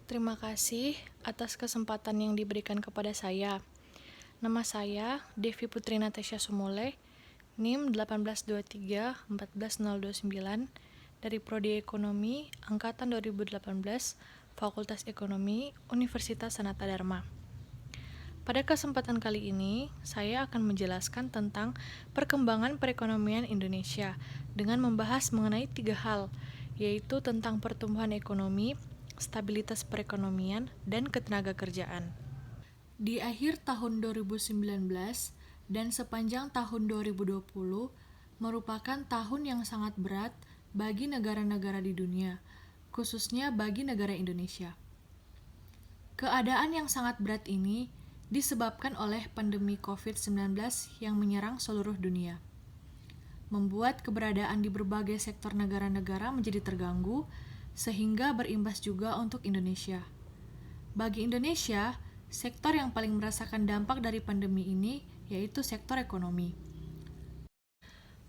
Terima kasih atas kesempatan yang diberikan kepada saya. Nama saya Devi Putri Natasha Sumole, NIM 182341029 dari Prodi Ekonomi Angkatan 2018, Fakultas Ekonomi, Universitas Sanata Dharma. Pada kesempatan kali ini, saya akan menjelaskan tentang perkembangan perekonomian Indonesia dengan membahas mengenai 3 hal, yaitu tentang pertumbuhan ekonomi, stabilitas perekonomian, dan ketenagakerjaan. Di akhir tahun 2019 dan sepanjang tahun 2020 merupakan tahun yang sangat berat bagi negara-negara di dunia, khususnya bagi negara Indonesia. Keadaan yang sangat berat ini disebabkan oleh pandemi COVID-19 yang menyerang seluruh dunia, membuat keberadaan di berbagai sektor negara-negara menjadi terganggu, sehingga berimbas juga untuk Indonesia. Bagi Indonesia, sektor yang paling merasakan dampak dari pandemi ini yaitu sektor ekonomi.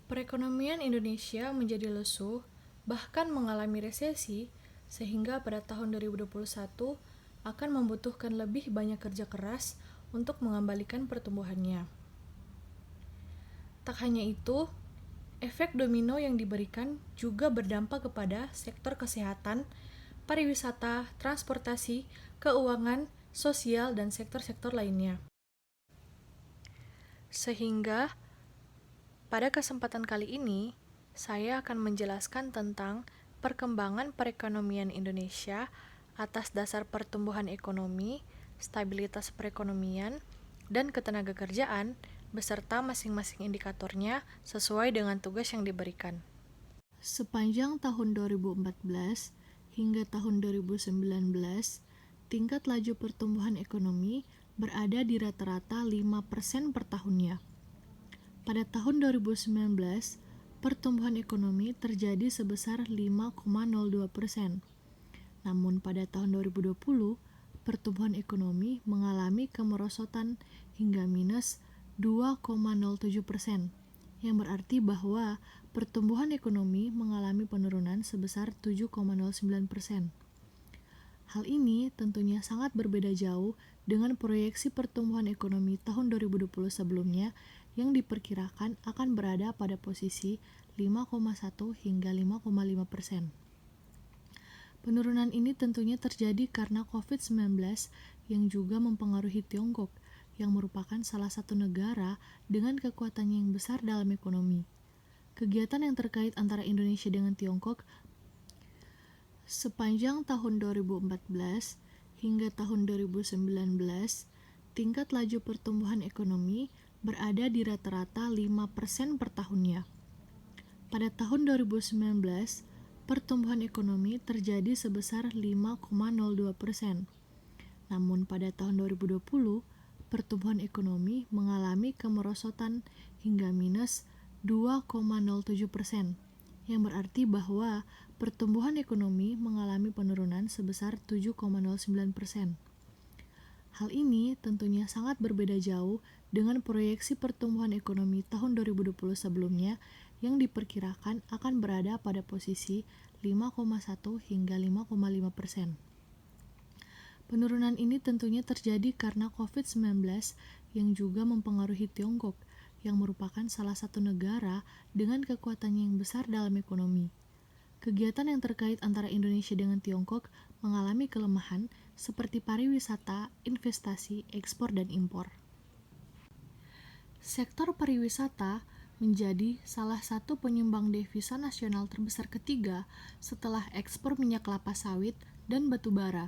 Perekonomian Indonesia menjadi lesu, bahkan mengalami resesi, sehingga pada tahun 2021 akan membutuhkan lebih banyak kerja keras untuk mengembalikan pertumbuhannya. Tak hanya itu, efek domino yang diberikan juga berdampak kepada sektor kesehatan, pariwisata, transportasi, keuangan, sosial, dan sektor-sektor lainnya. Sehingga, pada kesempatan kali ini, saya akan menjelaskan tentang perkembangan perekonomian Indonesia atas dasar pertumbuhan ekonomi, stabilitas perekonomian, dan ketenagakerjaan, beserta masing-masing indikatornya sesuai dengan tugas yang diberikan. Sepanjang tahun 2014 hingga tahun 2019, tingkat laju pertumbuhan ekonomi berada di rata-rata 5% per tahunnya. Pada tahun 2019, pertumbuhan ekonomi terjadi sebesar 5,02%. Namun pada tahun 2020, pertumbuhan ekonomi mengalami kemerosotan hingga minus 2,07%, yang berarti bahwa pertumbuhan ekonomi mengalami penurunan sebesar 7,09%. Hal ini tentunya sangat berbeda jauh dengan proyeksi pertumbuhan ekonomi tahun 2020 sebelumnya yang diperkirakan akan berada pada posisi 5,1 hingga 5,5%. Penurunan ini tentunya terjadi karena COVID-19 yang juga mempengaruhi Tiongkok, yang merupakan salah satu negara dengan kekuatannya yang besar dalam ekonomi. Kegiatan yang terkait antara Indonesia dengan Tiongkok sepanjang tahun 2014 hingga tahun 2019, tingkat laju pertumbuhan ekonomi berada di rata-rata 5% per tahunnya. Pada tahun 2019, pertumbuhan ekonomi terjadi sebesar 5,02%. Namun pada tahun 2020, pertumbuhan ekonomi mengalami kemerosotan hingga minus 2,07%, yang berarti bahwa pertumbuhan ekonomi mengalami penurunan sebesar 7,09%. Hal ini tentunya sangat berbeda jauh dengan proyeksi pertumbuhan ekonomi tahun 2020 sebelumnya yang diperkirakan akan berada pada posisi 5,1 hingga 5,5%. Penurunan ini tentunya terjadi karena COVID-19 yang juga mempengaruhi Tiongkok, yang merupakan salah satu negara dengan kekuatannya yang besar dalam ekonomi. Kegiatan yang terkait antara Indonesia dengan Tiongkok mengalami kelemahan seperti pariwisata, investasi, ekspor, dan impor. Sektor pariwisata menjadi salah satu penyumbang devisa nasional terbesar ketiga setelah ekspor minyak kelapa sawit dan batu bara.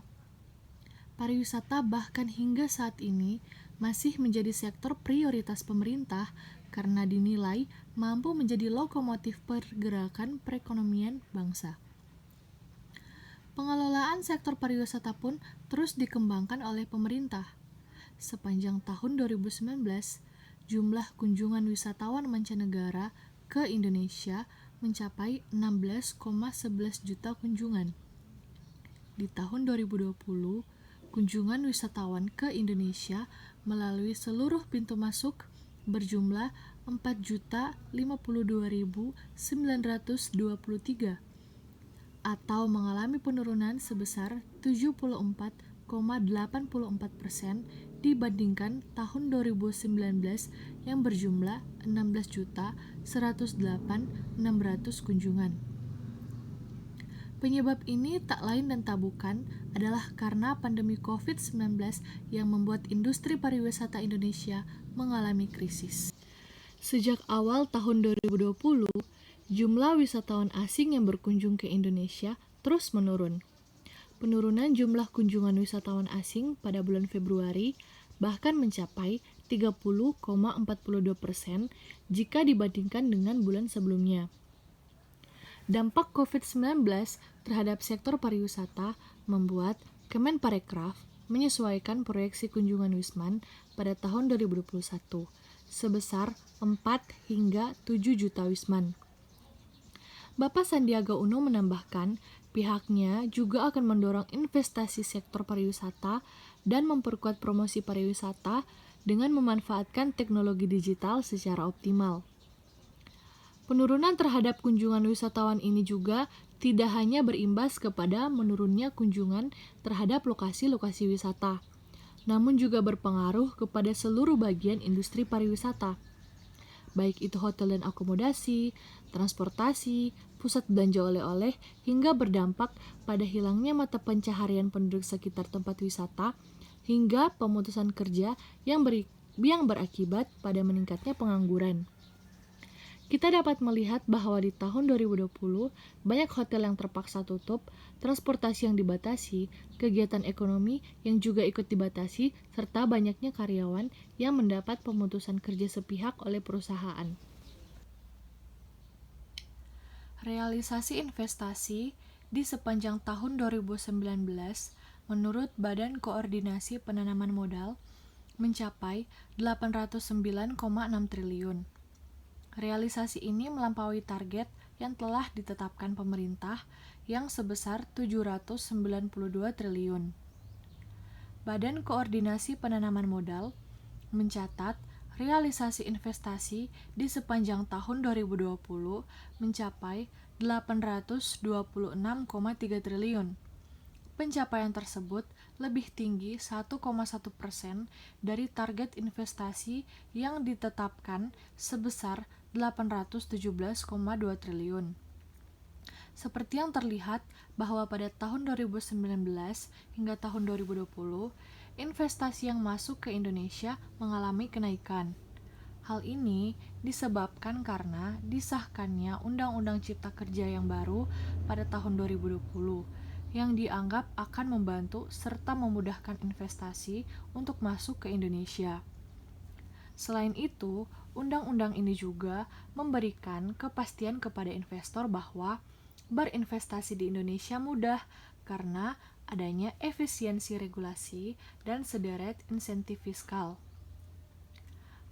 Pariwisata bahkan hingga saat ini masih menjadi sektor prioritas pemerintah karena dinilai mampu menjadi lokomotif pergerakan perekonomian bangsa. Pengelolaan sektor pariwisata pun terus dikembangkan oleh pemerintah. Sepanjang tahun 2019, jumlah kunjungan wisatawan mancanegara ke Indonesia mencapai 16,11 juta kunjungan. Di tahun 2020, kunjungan wisatawan ke Indonesia melalui seluruh pintu masuk berjumlah 4.052.923. atau mengalami penurunan sebesar 74,84% dibandingkan tahun 2019 yang berjumlah 16.108.600 kunjungan. Penyebab ini tak lain dan tak bukan adalah karena pandemi COVID-19 yang membuat industri pariwisata Indonesia mengalami krisis. Sejak awal tahun 2020, jumlah wisatawan asing yang berkunjung ke Indonesia terus menurun. Penurunan jumlah kunjungan wisatawan asing pada bulan Februari bahkan mencapai 30,42% jika dibandingkan dengan bulan sebelumnya. Dampak COVID-19 terhadap sektor pariwisata membuat Kemenparekraf menyesuaikan proyeksi kunjungan Wisman pada tahun 2021 sebesar 4 hingga 7 juta Wisman. Bapak Sandiaga Uno menambahkan, pihaknya juga akan mendorong investasi sektor pariwisata dan memperkuat promosi pariwisata dengan memanfaatkan teknologi digital secara optimal. Penurunan terhadap kunjungan wisatawan ini juga tidak hanya berimbas kepada menurunnya kunjungan terhadap lokasi-lokasi wisata, namun juga berpengaruh kepada seluruh bagian industri pariwisata, baik itu hotel dan akomodasi, transportasi, pusat belanja oleh-oleh, hingga berdampak pada hilangnya mata pencaharian penduduk sekitar tempat wisata, hingga pemutusan kerja yang berakibat pada meningkatnya pengangguran. Kita dapat melihat bahwa di tahun 2020, banyak hotel yang terpaksa tutup, transportasi yang dibatasi, kegiatan ekonomi yang juga ikut dibatasi, serta banyaknya karyawan yang mendapat pemutusan kerja sepihak oleh perusahaan. Realisasi investasi di sepanjang tahun 2019 menurut Badan Koordinasi Penanaman Modal mencapai 809,6 triliun. Realisasi ini melampaui target yang telah ditetapkan pemerintah yang sebesar 792 triliun. Badan Koordinasi Penanaman Modal mencatat realisasi investasi di sepanjang tahun 2020 mencapai 826,3 triliun. Pencapaian tersebut lebih tinggi 1,1% dari target investasi yang ditetapkan sebesar 817,2 triliun. Seperti yang terlihat bahwa pada tahun 2019 hingga tahun 2020, investasi yang masuk ke Indonesia mengalami kenaikan. Hal ini disebabkan karena disahkannya Undang-Undang Cipta Kerja yang baru pada tahun 2020, yang dianggap akan membantu serta memudahkan investasi untuk masuk ke Indonesia. Selain itu, undang-undang ini juga memberikan kepastian kepada investor bahwa berinvestasi di Indonesia mudah karena adanya efisiensi regulasi dan sederet insentif fiskal.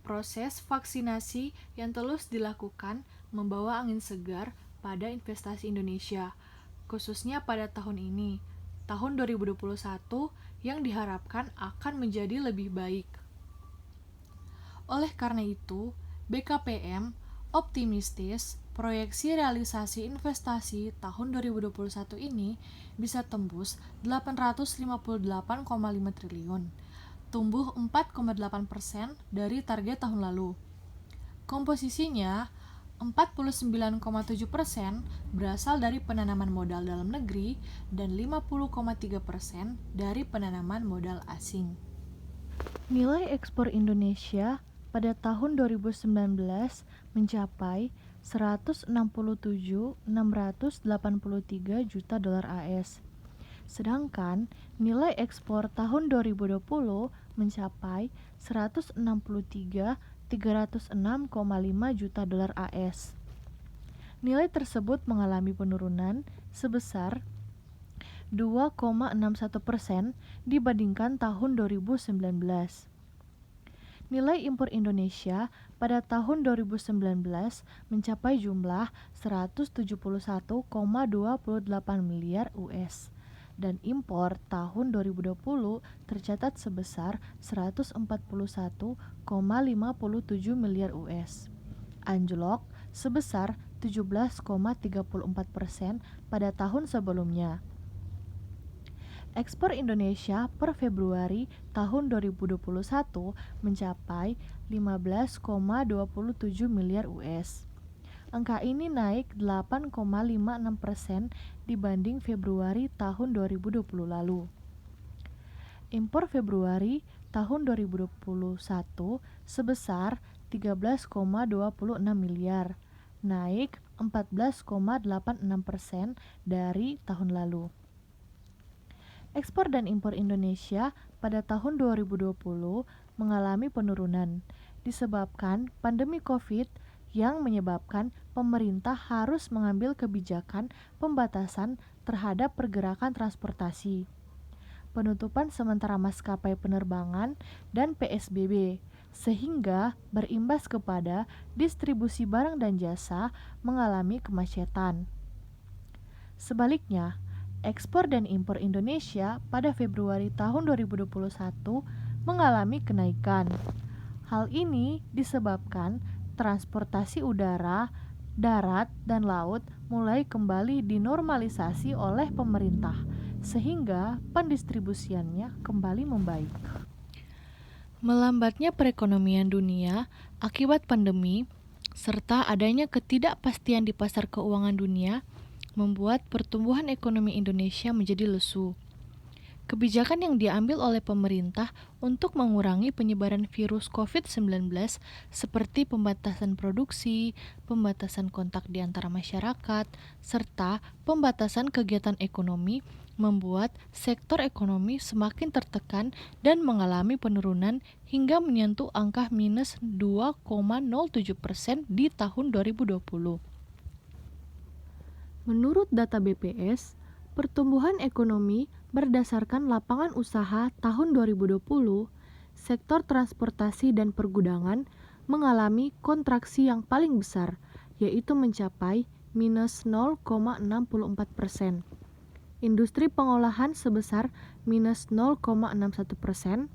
Proses vaksinasi yang terus dilakukan membawa angin segar pada investasi Indonesia, khususnya pada tahun ini, tahun 2021, yang diharapkan akan menjadi lebih baik. Oleh karena itu, BKPM optimistis proyeksi realisasi investasi tahun 2021 ini bisa tembus 858,5 triliun, tumbuh 4,8% dari target tahun lalu. Komposisinya 49,7% berasal dari penanaman modal dalam negeri dan 50,3% dari penanaman modal asing. Nilai ekspor Indonesia pada tahun 2019 mencapai 167.683 juta dolar AS. Sedangkan nilai ekspor tahun 2020 mencapai 163.306,5 juta dolar AS. Nilai tersebut mengalami penurunan sebesar 2,61% dibandingkan tahun 2019. Nilai impor Indonesia pada tahun 2019 mencapai jumlah 171,28 miliar US dan impor tahun 2020 tercatat sebesar 141,57 miliar US, anjlok sebesar 17,34% pada tahun sebelumnya. Ekspor Indonesia per Februari tahun 2021 mencapai 15,27 miliar US. Angka ini naik 8,56% dibanding Februari tahun 2020 lalu. Impor Februari tahun 2021 sebesar 13,26 miliar, naik 14,86% dari tahun lalu. Ekspor dan impor Indonesia pada tahun 2020 mengalami penurunan disebabkan pandemi COVID yang menyebabkan pemerintah harus mengambil kebijakan pembatasan terhadap pergerakan transportasi, penutupan sementara maskapai penerbangan, dan PSBB, sehingga berimbas kepada distribusi barang dan jasa mengalami kemacetan. Sebaliknya, ekspor dan impor Indonesia pada Februari tahun 2021 mengalami kenaikan. Hal ini disebabkan transportasi udara, darat, dan laut mulai kembali dinormalisasi oleh pemerintah, sehingga pendistribusiannya kembali membaik. Melambatnya perekonomian dunia akibat pandemi serta adanya ketidakpastian di pasar keuangan dunia membuat pertumbuhan ekonomi Indonesia menjadi lesu. Kebijakan yang diambil oleh pemerintah untuk mengurangi penyebaran virus COVID-19 seperti pembatasan produksi, pembatasan kontak di antara masyarakat, serta pembatasan kegiatan ekonomi membuat sektor ekonomi semakin tertekan dan mengalami penurunan hingga menyentuh angka minus 2,07% di tahun 2020. Menurut data BPS, pertumbuhan ekonomi berdasarkan lapangan usaha tahun 2020, sektor transportasi dan pergudangan mengalami kontraksi yang paling besar, yaitu mencapai minus 0,64%. Industri pengolahan sebesar minus 0,61%,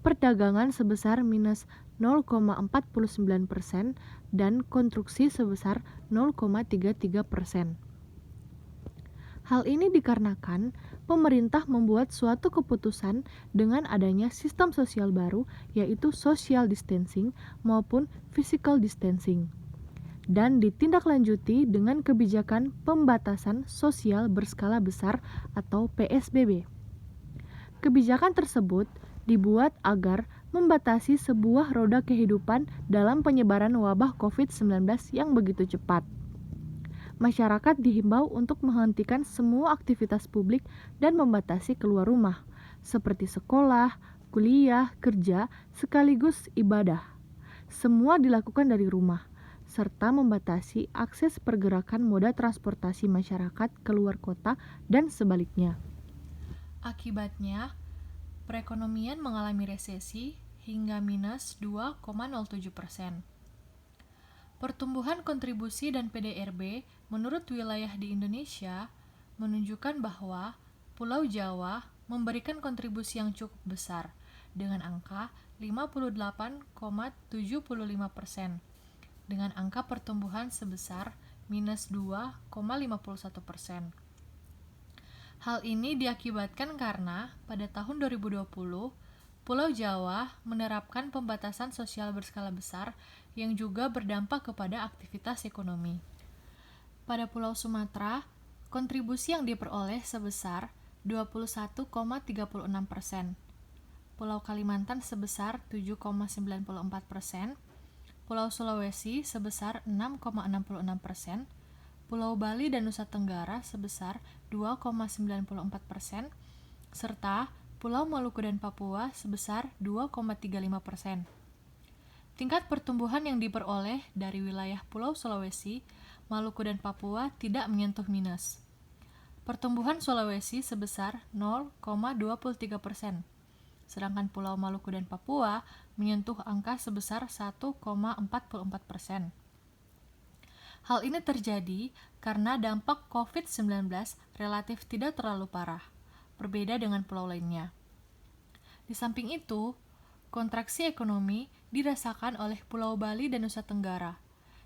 perdagangan sebesar minus 0,49%, dan konstruksi sebesar 0,33%. Hal ini dikarenakan pemerintah membuat suatu keputusan dengan adanya sistem sosial baru, yaitu social distancing maupun physical distancing, dan ditindaklanjuti dengan kebijakan pembatasan sosial berskala besar atau PSBB. Kebijakan tersebut dibuat agar membatasi sebuah roda kehidupan dalam penyebaran wabah COVID-19 yang begitu cepat. Masyarakat dihimbau untuk menghentikan semua aktivitas publik dan membatasi keluar rumah, seperti sekolah, kuliah, kerja, sekaligus ibadah. Semua dilakukan dari rumah, serta membatasi akses pergerakan moda transportasi masyarakat keluar kota dan sebaliknya. Akibatnya, perekonomian mengalami resesi hingga minus 2,07%. Pertumbuhan kontribusi dan PDRB menurut wilayah di Indonesia menunjukkan bahwa Pulau Jawa memberikan kontribusi yang cukup besar dengan angka 58,75% dengan angka pertumbuhan sebesar minus 2,51%. Hal ini diakibatkan karena pada tahun 2020 Pulau Jawa menerapkan pembatasan sosial berskala besar yang juga berdampak kepada aktivitas ekonomi. Pada Pulau Sumatera, kontribusi yang diperoleh sebesar 21,36%, Pulau Kalimantan sebesar 7,94%, Pulau Sulawesi sebesar 6,66%, Pulau Bali dan Nusa Tenggara sebesar 2,94%, serta Pulau Maluku dan Papua sebesar 2,35%. Tingkat pertumbuhan yang diperoleh dari wilayah Pulau Sulawesi, Maluku dan Papua tidak menyentuh minus. Pertumbuhan Sulawesi sebesar 0,23%, sedangkan Pulau Maluku dan Papua menyentuh angka sebesar 1,44%. Hal ini terjadi karena dampak COVID-19 relatif tidak terlalu parah, berbeda dengan pulau lainnya. Di samping itu, kontraksi ekonomi dirasakan oleh Pulau Bali dan Nusa Tenggara,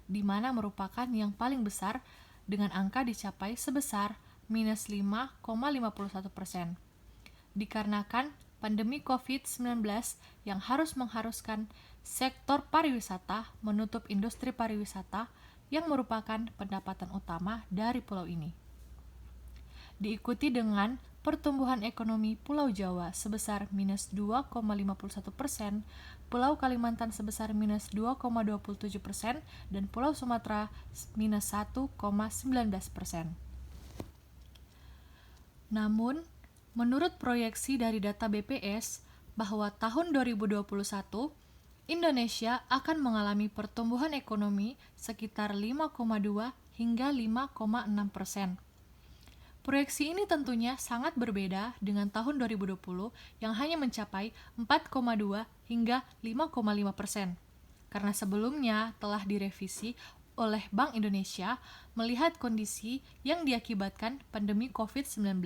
di mana merupakan yang paling besar dengan angka dicapai sebesar minus 5,51%. Dikarenakan pandemi COVID-19 yang mengharuskan sektor pariwisata menutup industri pariwisata yang merupakan pendapatan utama dari pulau ini. Diikuti dengan pertumbuhan ekonomi Pulau Jawa sebesar minus 2,51%, Pulau Kalimantan sebesar minus 2,27%, dan Pulau Sumatera minus 1,19%. Namun, menurut proyeksi dari data BPS, bahwa tahun 2021, Indonesia akan mengalami pertumbuhan ekonomi sekitar 5,2 hingga 5,6%. Proyeksi ini tentunya sangat berbeda dengan tahun 2020 yang hanya mencapai 4,2 hingga 5,5%. Karena sebelumnya telah direvisi oleh Bank Indonesia melihat kondisi yang diakibatkan pandemi COVID-19.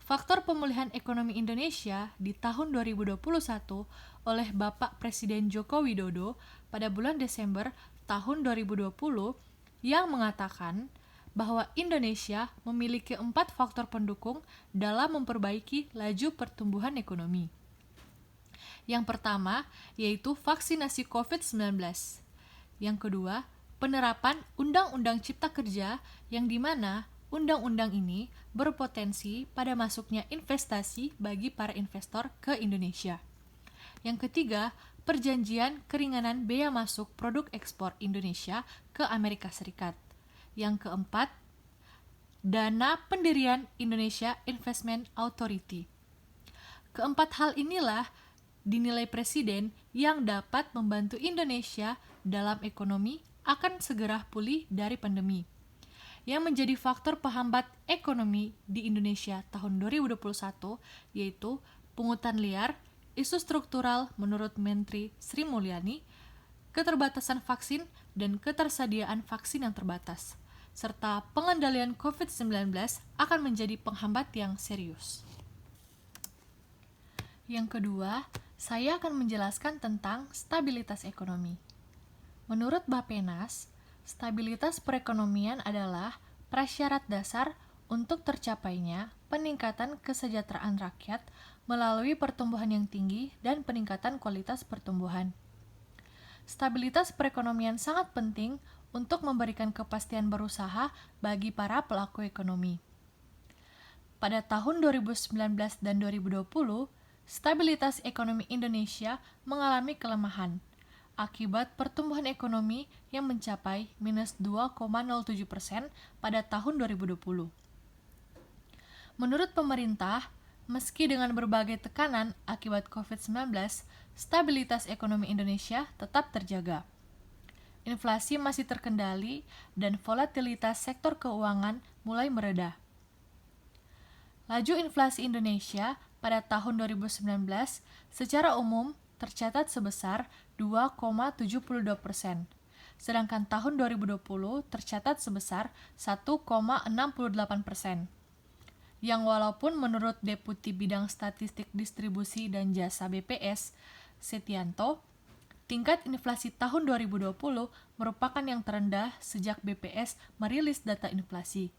Faktor pemulihan ekonomi Indonesia di tahun 2021 oleh Bapak Presiden Joko Widodo pada bulan Desember tahun 2020 yang mengatakan bahwa Indonesia memiliki 4 faktor pendukung dalam memperbaiki laju pertumbuhan ekonomi. Yang pertama, yaitu vaksinasi COVID-19. Yang kedua, penerapan Undang-Undang Cipta Kerja yang dimana undang-undang ini berpotensi pada masuknya investasi bagi para investor ke Indonesia. Yang ketiga, perjanjian keringanan bea masuk produk ekspor Indonesia ke Amerika Serikat. Yang keempat, dana pendirian Indonesia Investment Authority. Keempat hal inilah dinilai Presiden yang dapat membantu Indonesia dalam ekonomi akan segera pulih dari pandemi. Yang menjadi faktor penghambat ekonomi di Indonesia tahun 2021 yaitu pungutan liar, isu struktural menurut Menteri Sri Mulyani, keterbatasan vaksin dan ketersediaan vaksin yang terbatas, serta pengendalian COVID-19 akan menjadi penghambat yang serius. Yang kedua, saya akan menjelaskan tentang stabilitas ekonomi. Menurut Bappenas, stabilitas perekonomian adalah prasyarat dasar untuk tercapainya peningkatan kesejahteraan rakyat melalui pertumbuhan yang tinggi dan peningkatan kualitas pertumbuhan. Stabilitas perekonomian sangat penting untuk memberikan kepastian berusaha bagi para pelaku ekonomi. Pada tahun 2019 dan 2020, stabilitas ekonomi Indonesia mengalami kelemahan akibat pertumbuhan ekonomi yang mencapai minus 2,07% pada tahun 2020. Menurut pemerintah, meski dengan berbagai tekanan akibat COVID-19, stabilitas ekonomi Indonesia tetap terjaga. Inflasi masih terkendali dan volatilitas sektor keuangan mulai mereda. Laju inflasi Indonesia pada tahun 2019 secara umum tercatat sebesar 2,72%, sedangkan tahun 2020 tercatat sebesar 1,68%. Yang walaupun menurut Deputi Bidang Statistik Distribusi dan Jasa BPS, Setianto, tingkat inflasi tahun 2020 merupakan yang terendah sejak BPS merilis data inflasi.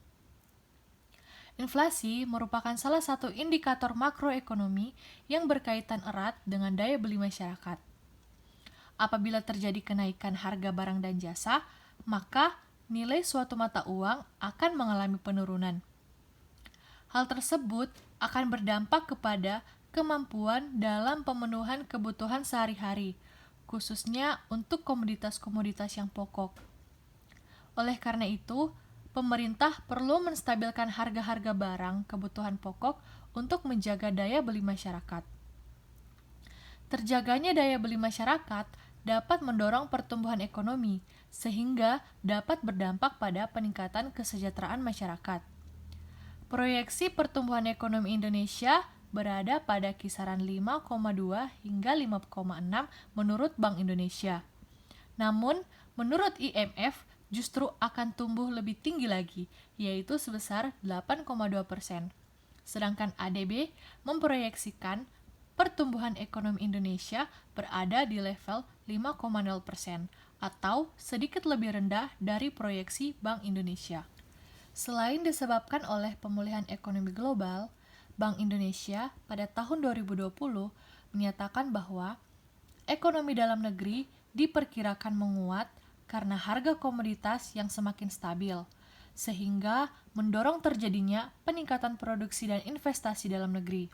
Inflasi merupakan salah satu indikator makroekonomi yang berkaitan erat dengan daya beli masyarakat. Apabila terjadi kenaikan harga barang dan jasa, maka nilai suatu mata uang akan mengalami penurunan. Hal tersebut akan berdampak kepada kemampuan dalam pemenuhan kebutuhan sehari-hari, khususnya untuk komoditas-komoditas yang pokok. Oleh karena itu, pemerintah perlu menstabilkan harga-harga barang kebutuhan pokok untuk menjaga daya beli masyarakat. Terjaganya daya beli masyarakat dapat mendorong pertumbuhan ekonomi, sehingga dapat berdampak pada peningkatan kesejahteraan masyarakat. Proyeksi pertumbuhan ekonomi Indonesia berada pada kisaran 5,2 hingga 5,6 menurut Bank Indonesia. Namun, menurut IMF, justru akan tumbuh lebih tinggi lagi, yaitu sebesar 8,2%. Sedangkan ADB memproyeksikan pertumbuhan ekonomi Indonesia berada di level 5,0%, atau sedikit lebih rendah dari proyeksi Bank Indonesia. Selain disebabkan oleh pemulihan ekonomi global, Bank Indonesia pada tahun 2020 menyatakan bahwa ekonomi dalam negeri diperkirakan menguat karena harga komoditas yang semakin stabil, sehingga mendorong terjadinya peningkatan produksi dan investasi dalam negeri.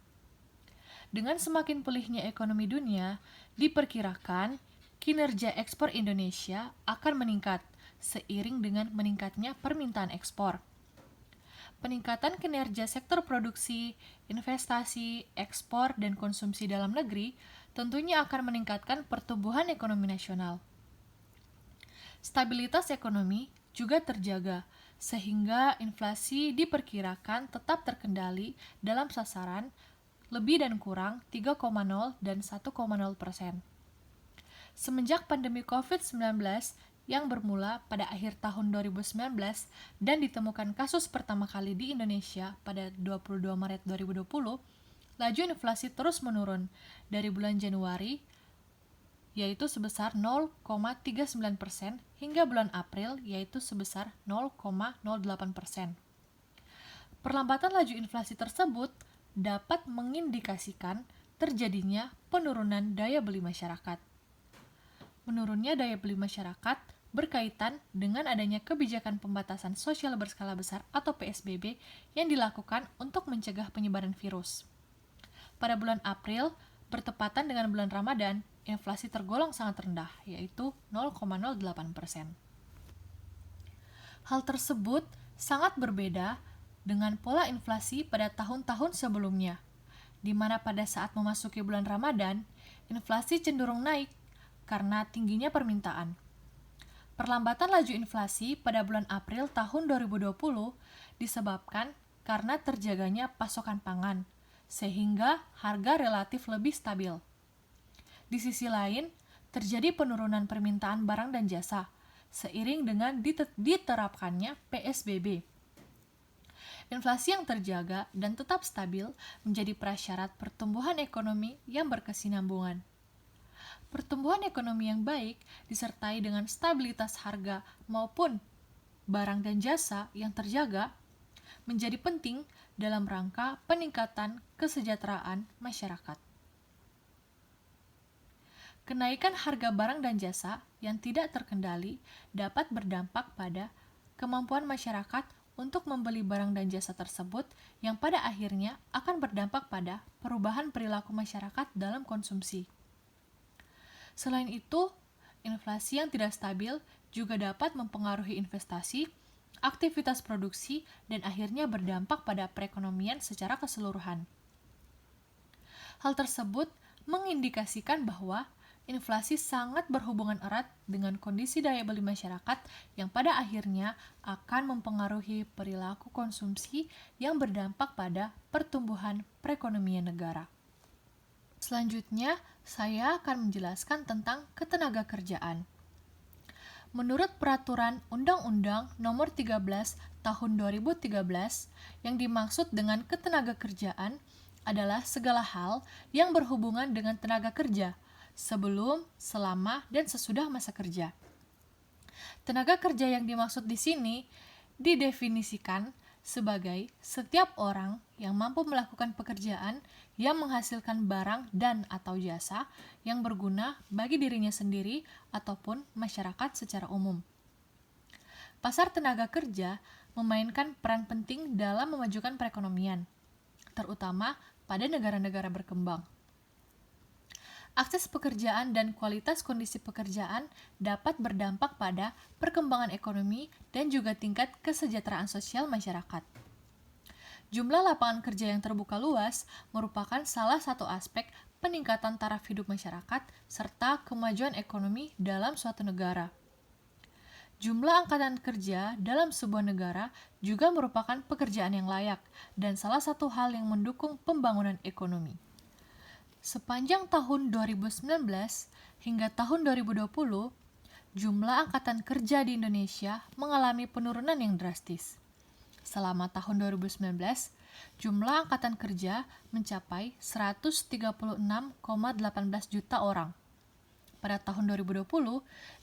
Dengan semakin pulihnya ekonomi dunia, diperkirakan kinerja ekspor Indonesia akan meningkat seiring dengan meningkatnya permintaan ekspor. Peningkatan kinerja sektor produksi, investasi, ekspor, dan konsumsi dalam negeri tentunya akan meningkatkan pertumbuhan ekonomi nasional. Stabilitas ekonomi juga terjaga, sehingga inflasi diperkirakan tetap terkendali dalam sasaran lebih dan kurang 3,0 dan 1,0%. Semenjak pandemi COVID-19 yang bermula pada akhir tahun 2019 dan ditemukan kasus pertama kali di Indonesia pada 22 Maret 2020, laju inflasi terus menurun dari bulan Januari yaitu sebesar 0,39% hingga bulan April yaitu sebesar 0,08%. Perlambatan laju inflasi tersebut dapat mengindikasikan terjadinya penurunan daya beli masyarakat. Menurunnya daya beli masyarakat berkaitan dengan adanya kebijakan pembatasan sosial berskala besar atau PSBB yang dilakukan untuk mencegah penyebaran virus. Pada bulan April, bertepatan dengan bulan Ramadan, inflasi tergolong sangat rendah, yaitu 0,08%. Hal tersebut sangat berbeda dengan pola inflasi pada tahun-tahun sebelumnya, di mana pada saat memasuki bulan Ramadan, inflasi cenderung naik karena tingginya permintaan. Perlambatan laju inflasi pada bulan April tahun 2020 disebabkan karena terjaganya pasokan pangan, sehingga harga relatif lebih stabil. Di sisi lain, terjadi penurunan permintaan barang dan jasa, seiring dengan diterapkannya PSBB. Inflasi yang terjaga dan tetap stabil menjadi prasyarat pertumbuhan ekonomi yang berkesinambungan. Pertumbuhan ekonomi yang baik disertai dengan stabilitas harga maupun barang dan jasa yang terjaga menjadi penting dalam rangka peningkatan kesejahteraan masyarakat. Kenaikan harga barang dan jasa yang tidak terkendali dapat berdampak pada kemampuan masyarakat untuk membeli barang dan jasa tersebut yang pada akhirnya akan berdampak pada perubahan perilaku masyarakat dalam konsumsi. Selain itu, inflasi yang tidak stabil juga dapat mempengaruhi investasi, aktivitas produksi, dan akhirnya berdampak pada perekonomian secara keseluruhan. Hal tersebut mengindikasikan bahwa inflasi sangat berhubungan erat dengan kondisi daya beli masyarakat yang pada akhirnya akan mempengaruhi perilaku konsumsi yang berdampak pada pertumbuhan perekonomian negara. Selanjutnya, saya akan menjelaskan tentang ketenagakerjaan. Menurut Peraturan Undang-Undang Nomor 13 Tahun 2013, yang dimaksud dengan ketenagakerjaan adalah segala hal yang berhubungan dengan tenaga kerja, sebelum, selama, dan sesudah masa kerja. Tenaga kerja yang dimaksud di sini didefinisikan sebagai setiap orang yang mampu melakukan pekerjaan yang menghasilkan barang dan atau jasa yang berguna bagi dirinya sendiri ataupun masyarakat secara umum. Pasar tenaga kerja memainkan peran penting dalam memajukan perekonomian, terutama pada negara-negara berkembang. Akses pekerjaan dan kualitas kondisi pekerjaan dapat berdampak pada perkembangan ekonomi dan juga tingkat kesejahteraan sosial masyarakat. Jumlah lapangan kerja yang terbuka luas merupakan salah satu aspek peningkatan taraf hidup masyarakat serta kemajuan ekonomi dalam suatu negara. Jumlah angkatan kerja dalam sebuah negara juga merupakan pekerjaan yang layak dan salah satu hal yang mendukung pembangunan ekonomi. Sepanjang tahun 2019 hingga tahun 2020, jumlah angkatan kerja di Indonesia mengalami penurunan yang drastis. Selama tahun 2019, jumlah angkatan kerja mencapai 136,18 juta orang. pada tahun 2020,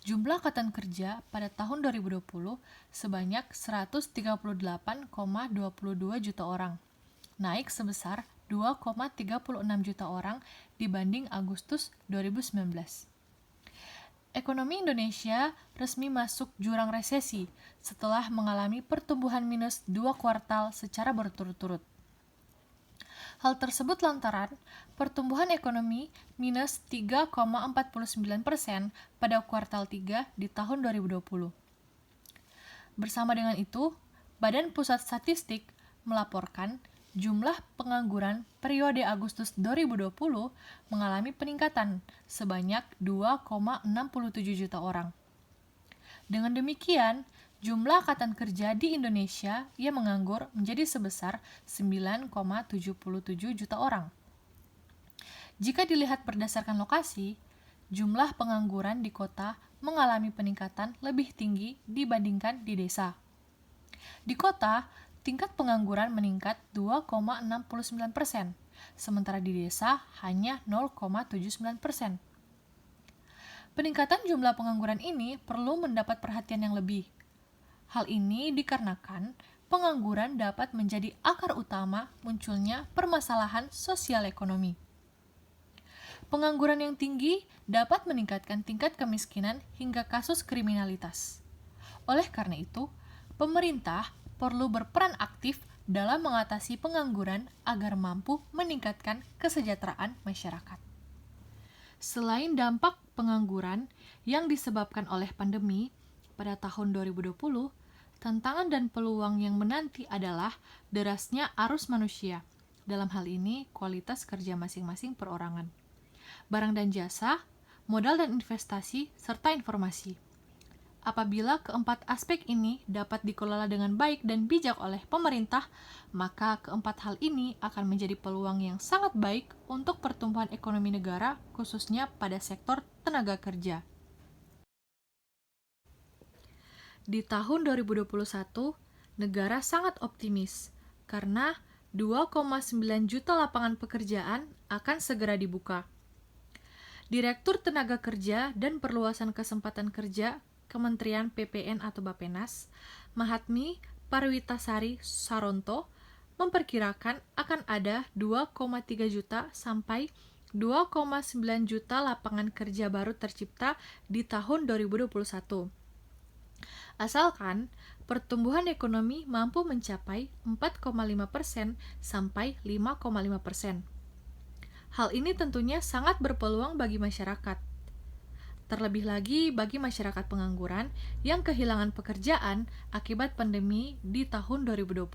jumlah angkatan kerja pada tahun 2020 sebanyak 138,22 juta orang, naik sebesar 2,36 juta orang dibanding Agustus 2019. Ekonomi Indonesia resmi masuk jurang resesi setelah mengalami pertumbuhan minus 2 kuartal secara berturut-turut. Hal tersebut lantaran pertumbuhan ekonomi minus 3,49% pada kuartal 3 di tahun 2020. Bersama dengan itu, Badan Pusat Statistik melaporkan jumlah pengangguran periode Agustus 2020 mengalami peningkatan sebanyak 2,67 juta orang. Dengan demikian, jumlah angkatan kerja di Indonesia yang menganggur menjadi sebesar 9,77 juta orang. Jika dilihat berdasarkan lokasi, jumlah pengangguran di kota mengalami peningkatan lebih tinggi dibandingkan di desa. Di kota, tingkat pengangguran meningkat 2,69%, sementara di desa hanya 0,79%. Peningkatan jumlah pengangguran ini perlu mendapat perhatian yang lebih. Hal ini dikarenakan pengangguran dapat menjadi akar utama munculnya permasalahan sosial ekonomi. Pengangguran yang tinggi dapat meningkatkan tingkat kemiskinan hingga kasus kriminalitas. Oleh karena itu, pemerintah perlu berperan aktif dalam mengatasi pengangguran agar mampu meningkatkan kesejahteraan masyarakat. Selain dampak pengangguran yang disebabkan oleh pandemi, pada tahun 2020, tantangan dan peluang yang menanti adalah derasnya arus manusia, dalam hal ini kualitas kerja masing-masing perorangan, barang dan jasa, modal dan investasi, serta informasi. Apabila keempat aspek ini dapat dikelola dengan baik dan bijak oleh pemerintah, maka keempat hal ini akan menjadi peluang yang sangat baik untuk pertumbuhan ekonomi negara, khususnya pada sektor tenaga kerja. Di tahun 2021, negara sangat optimis karena 2,9 juta lapangan pekerjaan akan segera dibuka. Direktur Tenaga Kerja dan Perluasan Kesempatan Kerja Kementerian PPN atau Bappenas, Mahatmi Parwitasari Saronto, memperkirakan akan ada 2,3 juta sampai 2,9 juta lapangan kerja baru tercipta di tahun 2021. Asalkan pertumbuhan ekonomi mampu mencapai 4,5% sampai 5,5%. Hal ini tentunya sangat berpeluang bagi masyarakat. Terlebih lagi bagi masyarakat pengangguran yang kehilangan pekerjaan akibat pandemi di tahun 2020.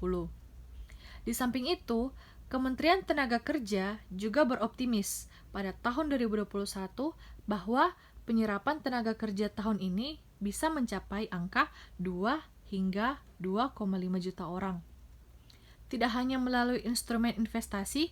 Di samping itu, Kementerian Tenaga Kerja juga beroptimis pada tahun 2021 bahwa penyerapan tenaga kerja tahun ini bisa mencapai angka 2 hingga 2,5 juta orang. Tidak hanya melalui instrumen investasi,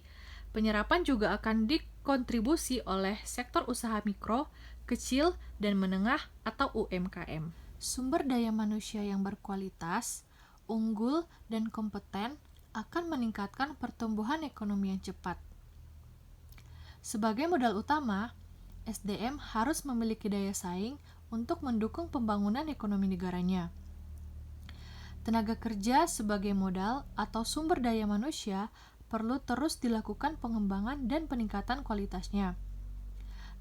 penyerapan juga akan dikontribusi oleh sektor usaha mikro, kecil, dan menengah atau UMKM. Sumber daya manusia yang berkualitas, unggul, dan kompeten akan meningkatkan pertumbuhan ekonomi yang cepat. Sebagai modal utama, SDM harus memiliki daya saing untuk mendukung pembangunan ekonomi negaranya. Tenaga kerja sebagai modal atau sumber daya manusia perlu terus dilakukan pengembangan dan peningkatan kualitasnya.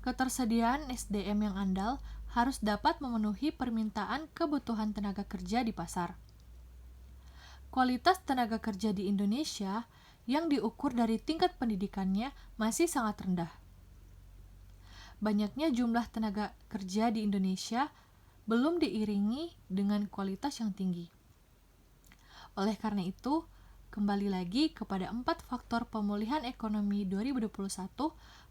Ketersediaan SDM yang andal harus dapat memenuhi permintaan kebutuhan tenaga kerja di pasar. Kualitas tenaga kerja di Indonesia yang diukur dari tingkat pendidikannya masih sangat rendah. Banyaknya jumlah tenaga kerja di Indonesia belum diiringi dengan kualitas yang tinggi. Oleh karena itu, kembali lagi kepada 4 faktor pemulihan ekonomi 2021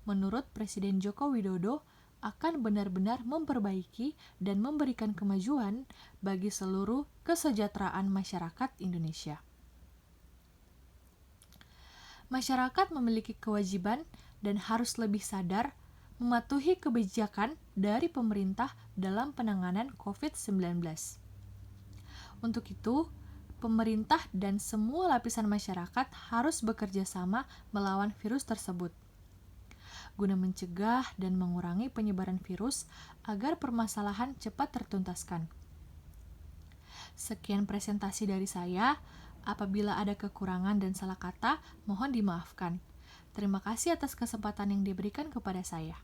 menurut Presiden Joko Widodo akan benar-benar memperbaiki dan memberikan kemajuan bagi seluruh kesejahteraan masyarakat Indonesia. Masyarakat memiliki kewajiban dan harus lebih sadar mematuhi kebijakan dari pemerintah dalam penanganan COVID-19. Untuk itu, pemerintah dan semua lapisan masyarakat harus bekerja sama melawan virus tersebut. guna mencegah dan mengurangi penyebaran virus agar permasalahan cepat tertuntaskan. Sekian presentasi dari saya. Apabila ada kekurangan dan salah kata, mohon dimaafkan. Terima kasih atas kesempatan yang diberikan kepada saya.